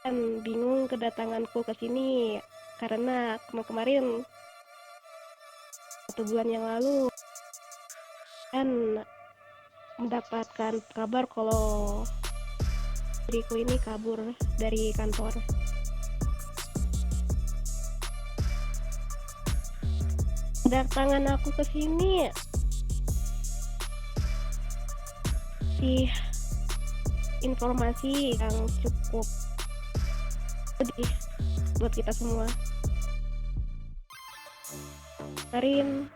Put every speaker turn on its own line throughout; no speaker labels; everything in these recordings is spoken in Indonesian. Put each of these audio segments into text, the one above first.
Kan bingung kedatanganku ke sini karena kemarin 1 bulan yang lalu kan mendapatkan kabar kalau diriku ini kabur dari kantor. Kedatangan aku ke sini sih informasi yang cukup pedih buat kita semua. Kemarin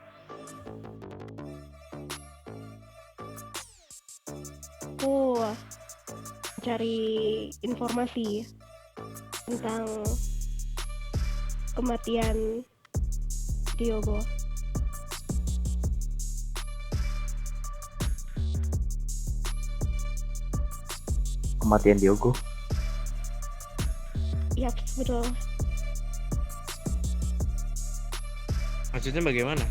aku mencari informasi tentang kematian Diogo.
Kematian Diogo?
Yap, betul.
Maksudnya bagaimana?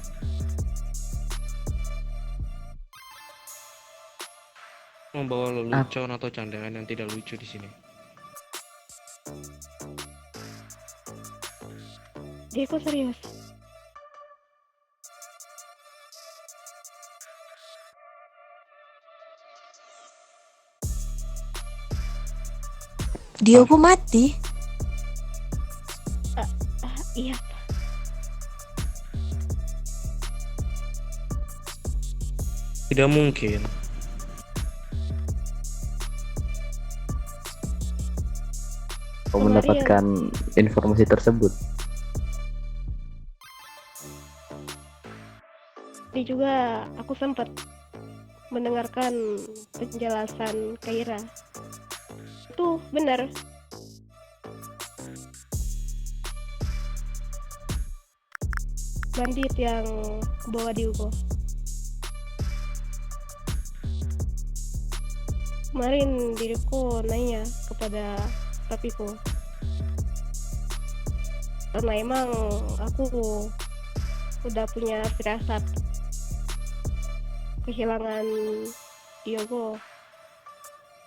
Membawa lelucon atau candaan yang tidak lucu di sini.
Diego serius.
Diogo mati?
Iya.
Tidak mungkin.
Kau mendapatkan informasi tersebut?
Tadi juga aku sempat mendengarkan penjelasan Kaira. Itu benar. Bandit yang bawa Diogo. Kemarin diriku nanya kepada papiku. Karena emang aku udah punya firasat kehilangan Diogo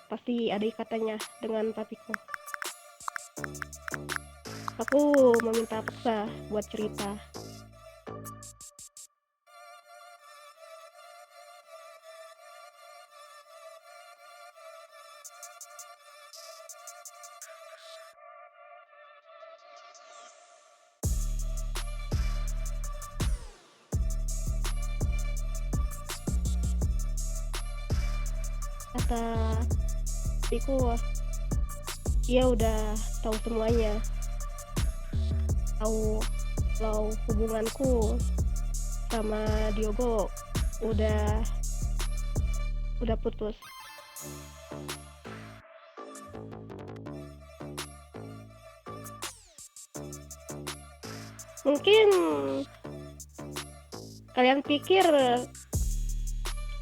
pasti ada ikatannya dengan papiku. Aku meminta paksa buat cerita. Kata papiku, dia udah tahu semuanya. Tahu kalau hubunganku sama Diogo udah putus. Mungkin kalian pikir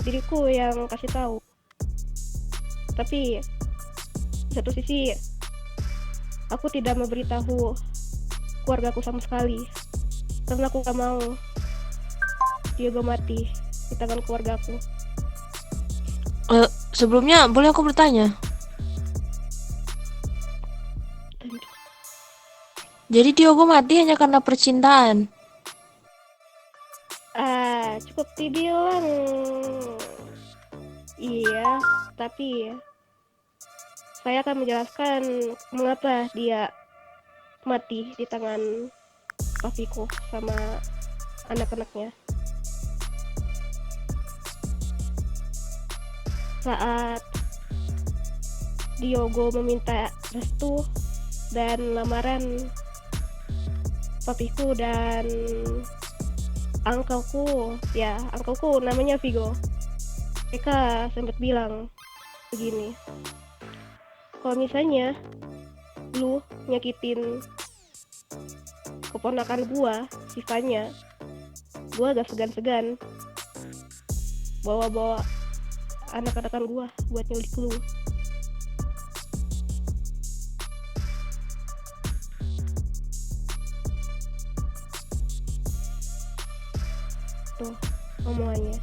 diriku yang kasih tahu, tapi di satu sisi aku tidak memberitahu keluargaku sama sekali karena aku gak mau Diogo mati di tangan keluargaku.
Sebelumnya boleh aku bertanya? Jadi Diogo mati hanya karena percintaan?
Cukup dibilang iya, tapi saya akan menjelaskan mengapa dia mati di tangan papiku sama anak-anaknya. Saat Diogo meminta restu dan lamaran papiku dan angkelku namanya Vigo. Mereka sempat bilang begini, kalau misalnya lu nyakitin keponakan gua, sisanya gua gak segan-segan bawa anak-anakan gua buat nyulik lu. Tuh omongannya.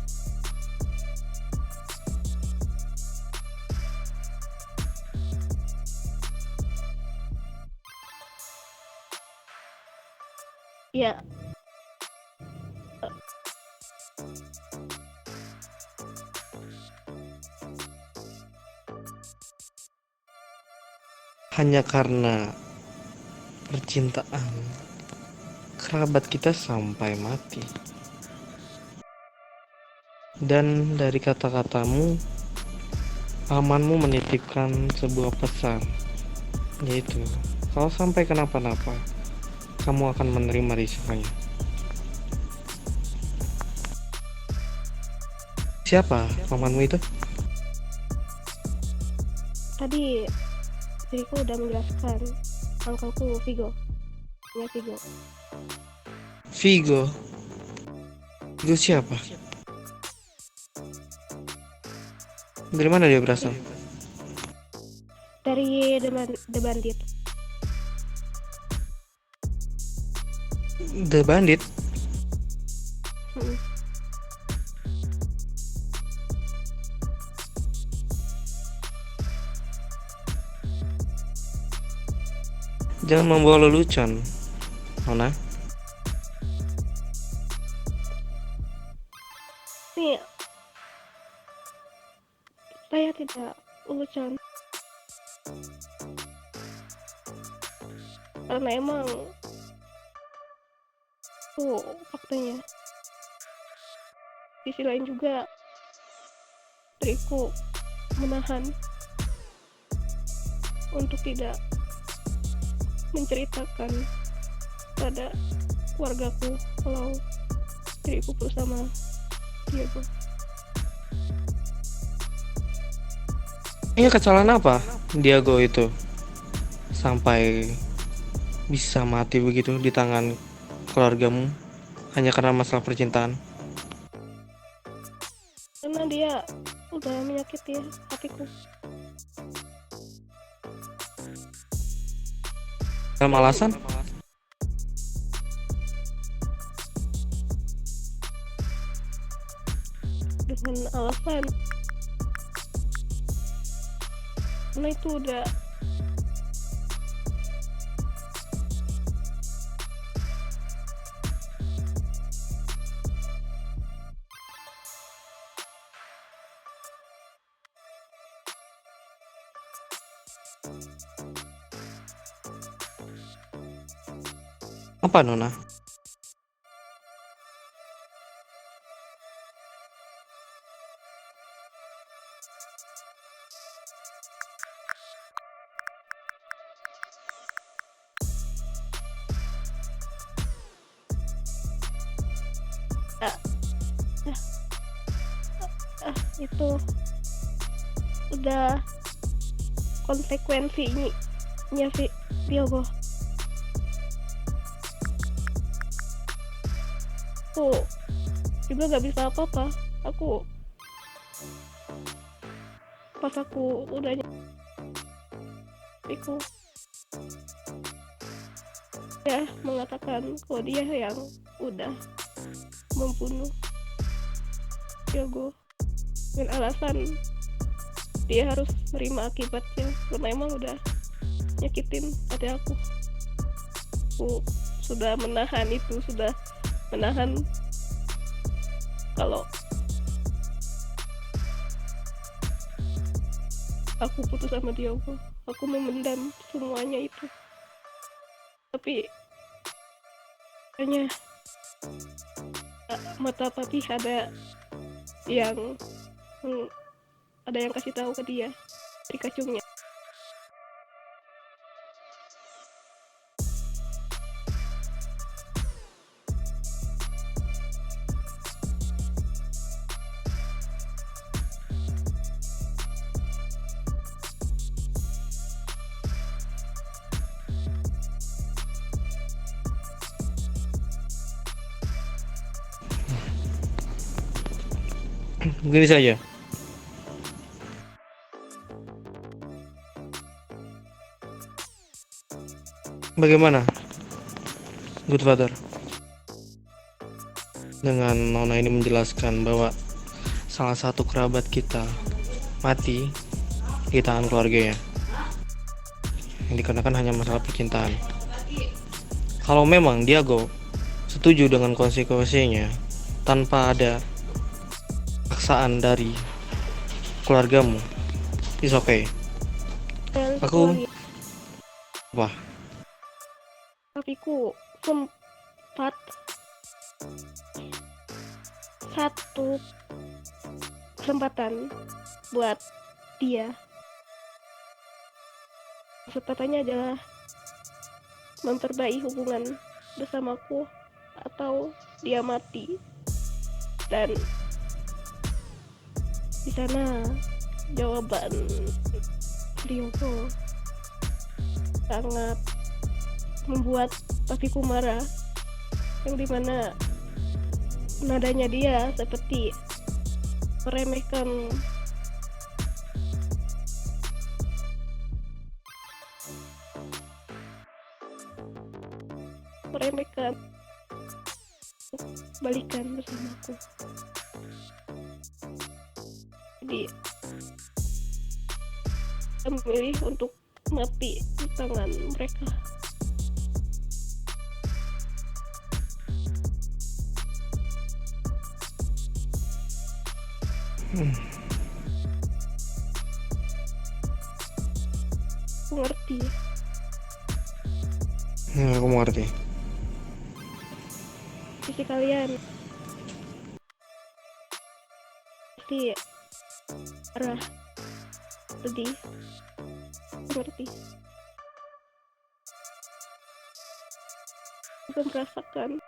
Ya,
Hanya karena percintaan, kerabat kita sampai mati. Dan dari kata-katamu, pamanmu menitipkan sebuah pesan, yaitu kalau sampai kenapa-napa, kamu akan menerima risikonya. Siapa pamanmu itu?
tadi diriku udah menjelaskan. Angkelku Vigo. Ya, Vigo.
Vigo. Vigo siapa? Dari mana dia berasal?
Dari The Bandit.
The Bandit?
Hmm.
Jangan membawa lelucon, Nona.
Nih, saya tidak lelucon. Karena emang tuh faktanya. Di sisi lain juga diriku menahan untuk tidak menceritakan pada keluargaku kalau diriku bersama Diego.
Ini kesalahan apa Diego itu sampai bisa mati begitu di tangan keluargamu hanya karena masalah percintaan?
Karena dia udah menyakiti hatiku.
Dalam alasan?
Dengan alasan karena itu udah
Apa, Nona?
itu udah konsekuensinya sih Diogo. Aku juga gak bisa apa-apa. Aku pas aku udah aku ya mengatakan kalau dia yang udah membunuh Diogo dengan alasan dia harus menerima akibatnya karena emang udah nyakitin hati aku. Aku sudah menahan itu, sudah menahan kalau aku putus sama Diogo. Aku memendam semuanya itu, tapi hanya mata papi yang ada yang kasih tahu ke dia dari kacungnya.
Begini saja. Bagaimana, Good Father? Dengan Nona ini menjelaskan bahwa salah satu kerabat kita mati di tangan keluarganya, yang dikarenakan hanya masalah percintaan. Kalau memang Diego setuju dengan konsekuensinya tanpa ada paksaan dari keluargamu, it's okay.
Dan
Aku-
sorry,
Wah,
tapi ku sempat satu kesempatan buat dia. Kesempatannya adalah memperbaiki hubungan bersamaku atau dia mati. Dan di sana jawaban Ryogo sangat membuat papiku marah, yang dimana nadanya dia seperti meremehkan balikan bersamaku. Jadi saya memilih untuk mati di tangan mereka. Aku ngerti.
aku mengerti.
Sisi kalian pasti marah, sedih. Aku ngerti. Aku merasakan.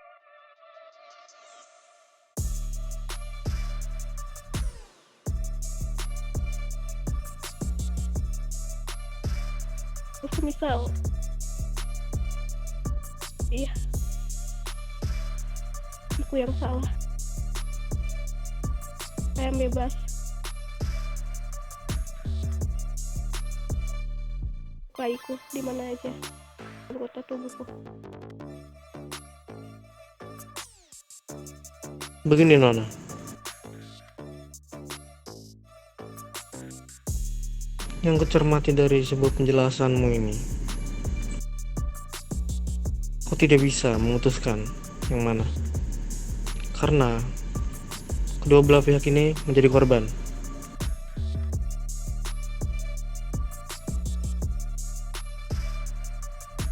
Misal, iya, aku yang salah. Saya bebas. Laiku di mana aja, anggota tubuhku.
Begini Nona, yang kucermati dari sebuah penjelasanmu ini, aku tidak bisa memutuskan yang mana, karena kedua belah pihak ini menjadi korban.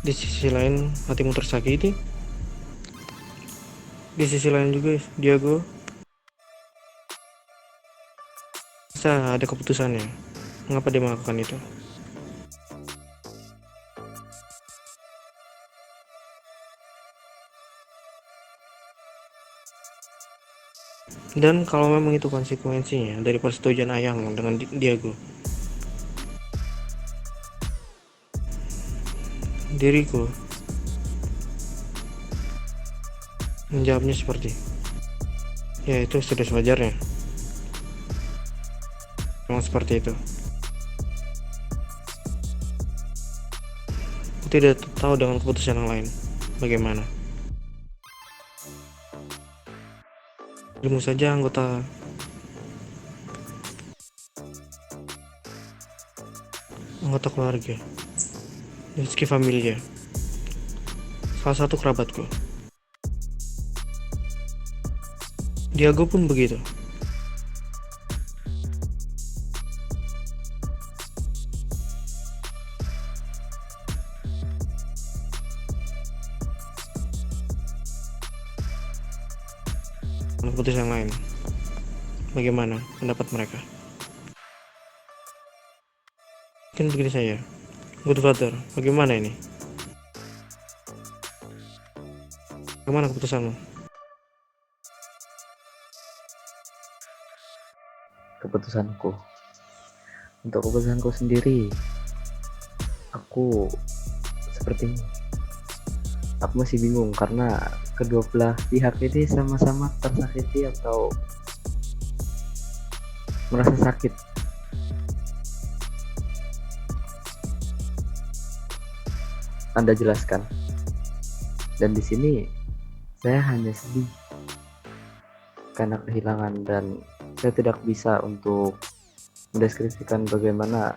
Di sisi lain hatimu tersakiti, di sisi lain juga Diego bisa ada keputusannya. Mengapa dia melakukan itu? Dan kalau memang itu konsekuensinya dari persetujuan ayahmu dengan Diego, diriku menjawabnya seperti, ya itu sudah sewajarnya. Memang seperti itu. Aku tidak tahu dengan keputusan yang lain bagaimana. Dirimu saja anggota keluarga, Rizky Familia, salah satu kerabatku. Diego pun begitu. Keputusan yang lain, bagaimana pendapat mereka? Mungkin begini saya, good father, bagaimana ini? Bagaimana keputusanmu?
Keputusanku, untuk keputusanku sendiri, aku seperti ini. Aku masih bingung karena kedua belah pihak ini sama-sama tersakiti atau merasa sakit. Anda jelaskan. Dan di sini saya hanya sedih karena kehilangan, dan saya tidak bisa untuk mendeskripsikan bagaimana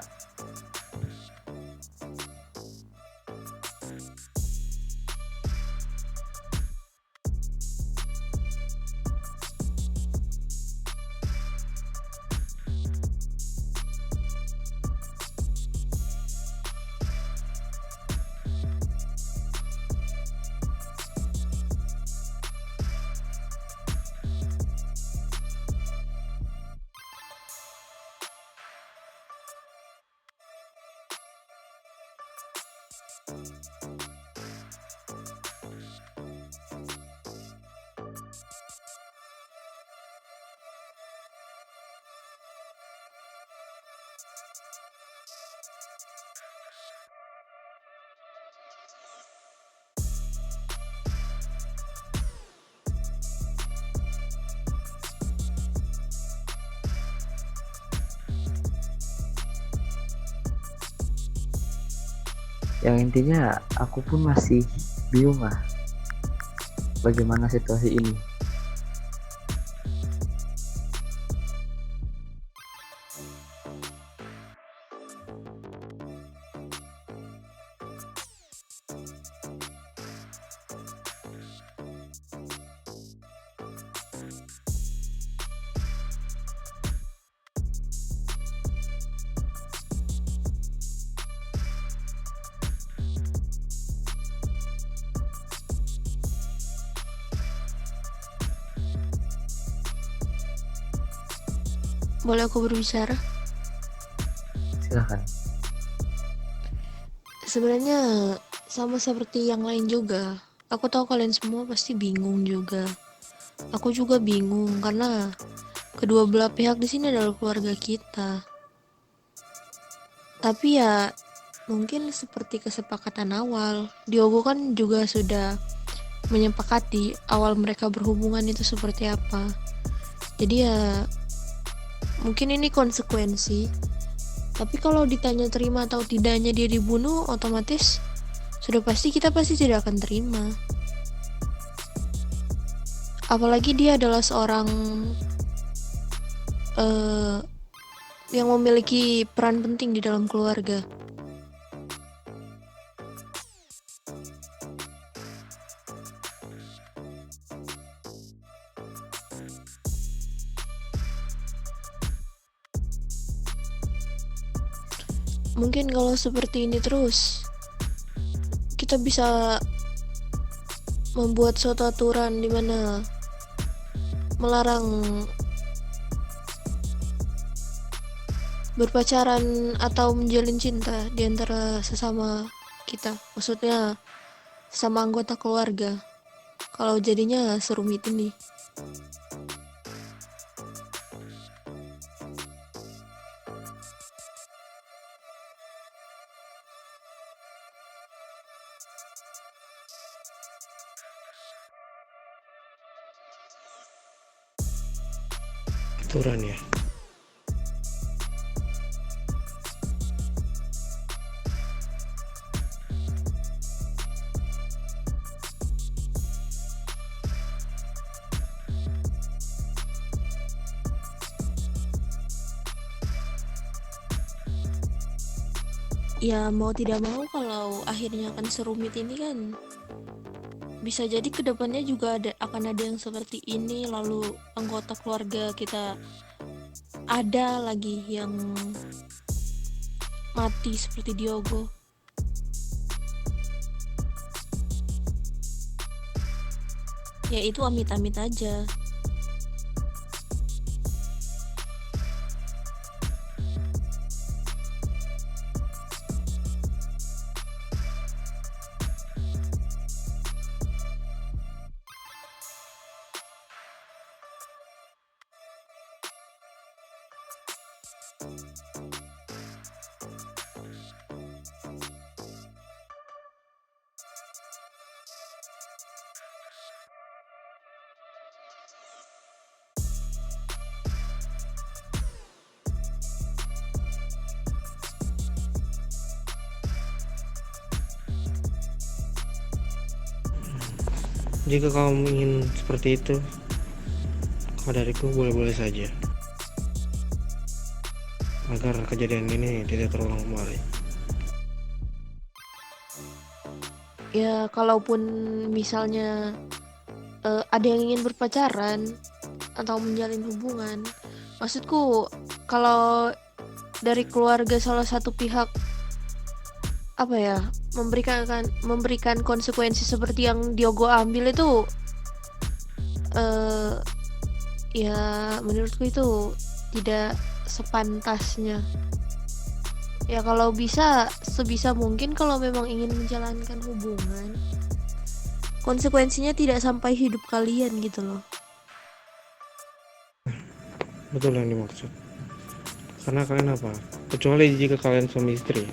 Yang intinya aku pun masih bingung lah bagaimana situasi ini.
Boleh aku berbicara?
Silahkan.
Sebenarnya sama seperti yang lain juga. Aku tahu kalian semua pasti bingung juga. Aku juga bingung karena kedua belah pihak di sini adalah keluarga kita. Tapi ya mungkin seperti kesepakatan awal. Diogo kan juga sudah menyepakati awal mereka berhubungan itu seperti apa. Jadi ya mungkin ini konsekuensi. Tapi kalau ditanya terima atau tidaknya dia dibunuh, otomatis sudah pasti kita pasti tidak akan terima. Apalagi dia adalah seorang yang memiliki peran penting di dalam keluarga. Mungkin kalau seperti ini terus, kita bisa membuat suatu aturan di mana melarang berpacaran atau menjalin cinta di antara sesama kita. Maksudnya sama anggota keluarga. Kalau jadinya serumit ini.
Aturan ya.
Ya mau tidak mau kalau akhirnya akan serumit ini kan bisa jadi kedepannya juga akan ada yang seperti ini. Lalu anggota keluarga kita ada lagi yang mati seperti Diogo. Ya itu amit-amit aja.
Jika kamu ingin seperti itu, kalau dariku boleh-boleh saja, agar kejadian ini tidak terulang kembali.
Ya kalaupun misalnya ada yang ingin berpacaran atau menjalin hubungan, maksudku kalau dari keluarga salah satu pihak apa ya memberikan konsekuensi seperti yang Diogo ambil itu, ya menurutku itu tidak sepantasnya. Ya kalau bisa, sebisa mungkin kalau memang ingin menjalankan hubungan, konsekuensinya tidak sampai hidup kalian gitu loh.
Betul yang dimaksud. Karena kalian apa? Kecuali jika kalian suami istri.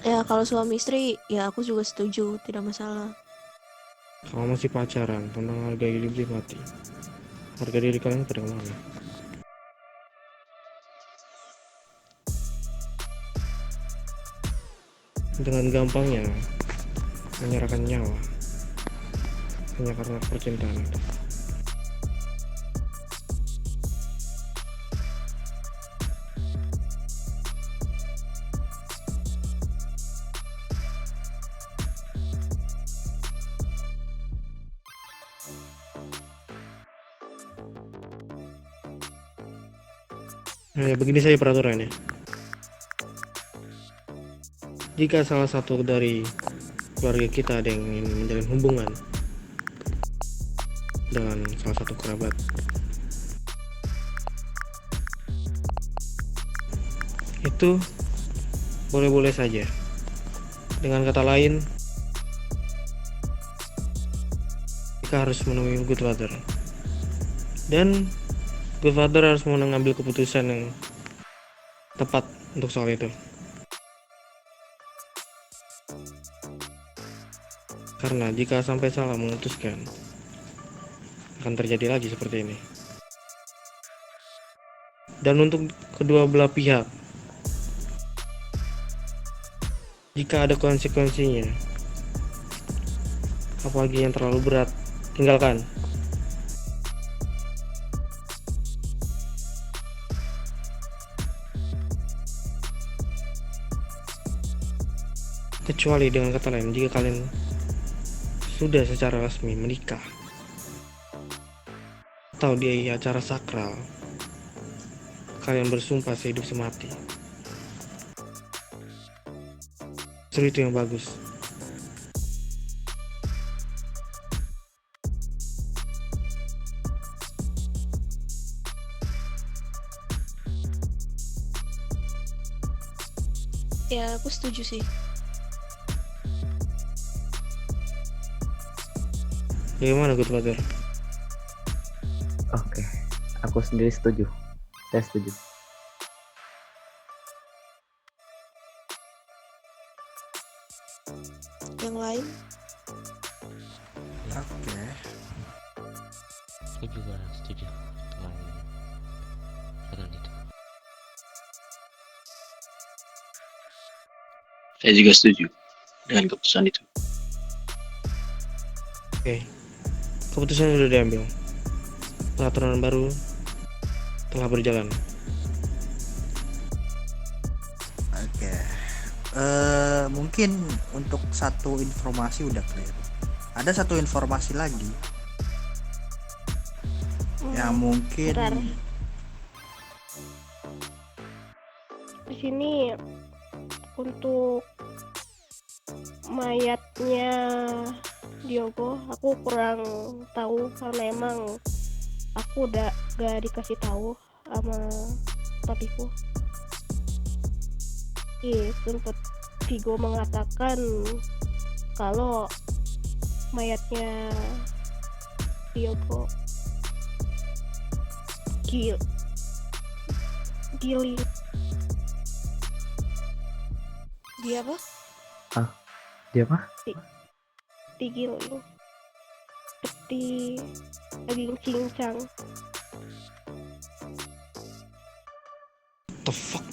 Ya kalau suami istri, ya aku juga setuju, tidak masalah.
Kalau masih pacaran, tentang harga hidup mati. Harga diri kalian pada kemana? Dengan gampangnya menyerahkan nyawa hanya karena percintaan itu. Nah, ya begini saja peraturannya. Jika salah satu dari keluarga kita ada yang ingin menjalin hubungan dengan salah satu kerabat, itu boleh-boleh saja. Dengan kata lain, kita harus menemui good father, dan good father harus mengambil keputusan yang tepat untuk soal itu. Karena jika sampai salah memutuskan, akan terjadi lagi seperti ini. Dan untuk kedua belah pihak, jika ada konsekuensinya, apalagi yang terlalu berat, tinggalkan. Kecuali dengan kata lain, jika kalian sudah secara resmi menikah atau di acara sakral, kalian bersumpah sehidup semati. Justru itu yang bagus.
Ya aku setuju sih.
Bagaimana good father?
Oke, aku sendiri setuju. Saya setuju.
Yang lain?
Oke.
Aku juga setuju dengan saran itu.
Saya juga setuju dengan keputusan itu.
Oke, keputusan sudah diambil. Peraturan baru telah berjalan.
Oke. Mungkin untuk satu informasi udah clear. Ada satu informasi lagi yang mungkin
Bentar. Di sini untuk mayatnya Diogo aku kurang tahu karena emang aku udah gak dikasih tahu sama papiku. Sempet Vigo mengatakan kalau mayatnya Diogo giling.
Dia apa?
Dia apa?
Digiling seperti daging cincang.
The fuck?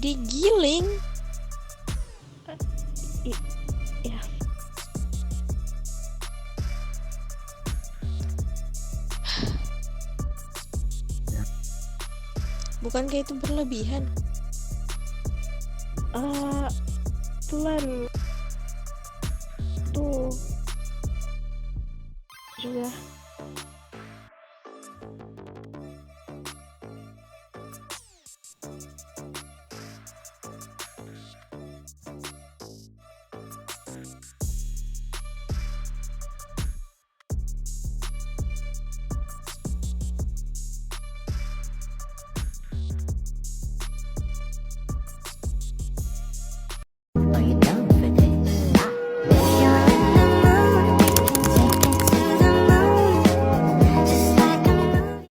Digiling?
Ya,
Bukankah itu berlebihan?
Tulan tuh juga